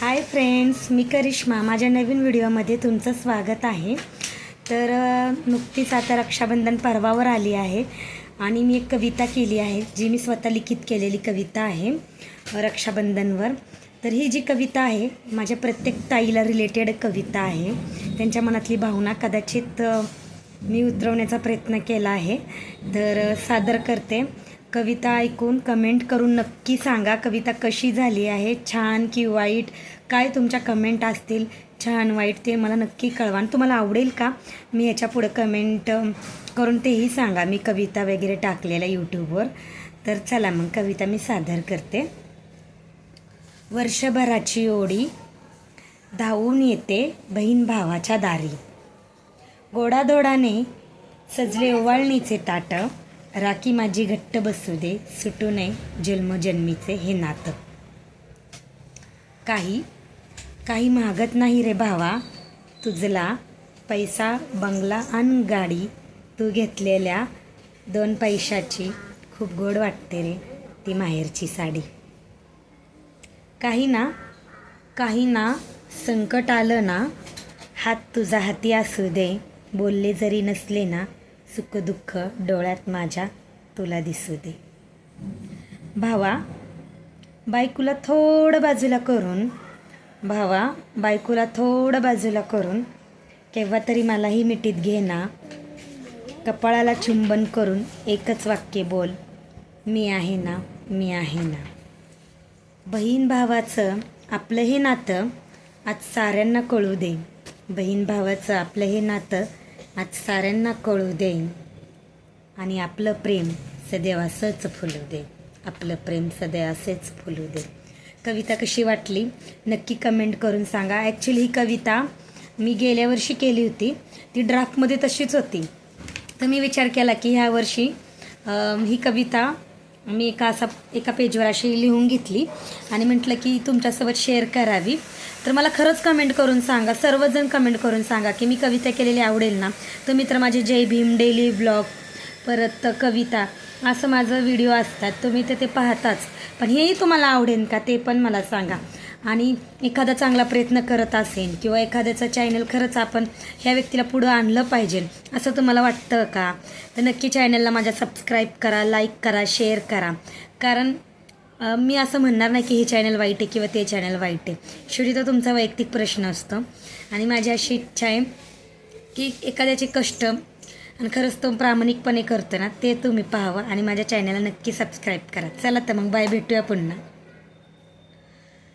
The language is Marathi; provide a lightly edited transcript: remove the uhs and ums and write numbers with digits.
हाय फ्रेंड्स, मी करिश्मा. माझ्या नवीन व्हिडिओमध्ये तुमचं स्वागत आहे. तर नुकतीच आता रक्षाबंधन पर्वावर आली आहे आणि मी एक कविता केली आहे, जी मी स्वतः लिखित केलेली कविता आहे रक्षाबंधनवर. तर ही जी कविता आहे माझ्या प्रत्येक ताईला रिलेटेड कविता आहे. त्यांच्या मनातली भावना कदाचित मी उतरवण्याचा प्रयत्न केला आहे. तर सादर करते. कविता ऐकून कमेंट करून नक्की सांगा कविता कशी झाली आहे, छान की वाईट. काय तुमच्या कमेंट असतील छान वाईट ते मला नक्की कळवा. आणि तुम्हाला आवडेल का मी ह्याच्या पुढं कमेंट करून तेही सांगा, मी कविता वगैरे टाकलेल्या यूट्यूबवर. तर चला मग कविता मी सादर करते. वर्षभराची ओढी धावून येते बहीण भावाच्या दारी, गोडाधोडाने सजले ओवाळणीचे ताट, राखी माझी घट्ट बसू दे, सुटू नये जन्मजन्मीचे हे नातं. काही मागत नाही रे भावा तुझला, पैसा बंगला आणि गाडी, तू घेतलेल्या 2 पैशाची खूप गोड वाटते रे ती माहेरची साडी. काही ना संकट आलं ना, हात तुझा हाती असू दे, बोलले जरी नसले ना, सुख दुःख डोळ्यात माझ्या तुला दिसू दे. भावा बायकोला थोडं बाजूला करून केव्हा तरी मलाही मिठीत घे ना, कपाळाला चुंबन करून एकच वाक्य बोल, मी आहे ना, मी आहे ना. बहीण भावाचं आपलं हे नातं आज साऱ्यांना कळू दे, बहीण भावाचं आपलं हे नातं आज साऱ्यांना कळू दे, आणि आपलं प्रेम सदैव असंच फुलू दे, आपलं प्रेम सदैव असेच फुलू दे. कविता कशी वाटली नक्की कमेंट करून सांगा. ॲक्च्युली ही कविता मी गेल्या वर्षी केली होती, ती ड्राफ्टमध्ये तशीच होती. तर मी विचार केला की ह्या वर्षी ही कविता मी एका पेजवर अशी लिहून घेतली आणि म्हटलं की तुमच्यासोबत शेअर करावी. तर मला खरंच कमेंट करून सांगा, सर्वजण कमेंट करून सांगा की मी कविता केलेली आवडेल ना. तुम्ही तर माझे जय भीम, डेली ब्लॉग, परत कविता असं माझं व्हिडिओ असतात, तुम्ही ते पाहताच. पण हेही तुम्हाला आवडेल का ते पण मला सांगा. आणि एखादा चांगला प्रयत्न करत असेल किंवा एखाद्याचं चॅनल खरंच आपण ह्या व्यक्तीला पुढं आणलं पाहिजे असं तुम्हाला वाटतं का, तर नक्की चॅनलला माझ्या सबस्क्राईब करा, लाईक करा, शेअर करा. कारण मी असं म्हणणार नाही की हे चॅनल वाईट आहे किंवा ते चॅनल वाईट आहे. शेवटी तो तुमचा वैयक्तिक प्रश्न असतो. आणि माझी अशी इच्छा आहे की एखाद्याचे कष्ट आणि खरंच तो प्रामाणिकपणे करतो ना, ते तुम्ही पाहावं आणि माझ्या चॅनलला नक्की सबस्क्राईब करा. चला तर मग बाय, भेटूया पुन्हा.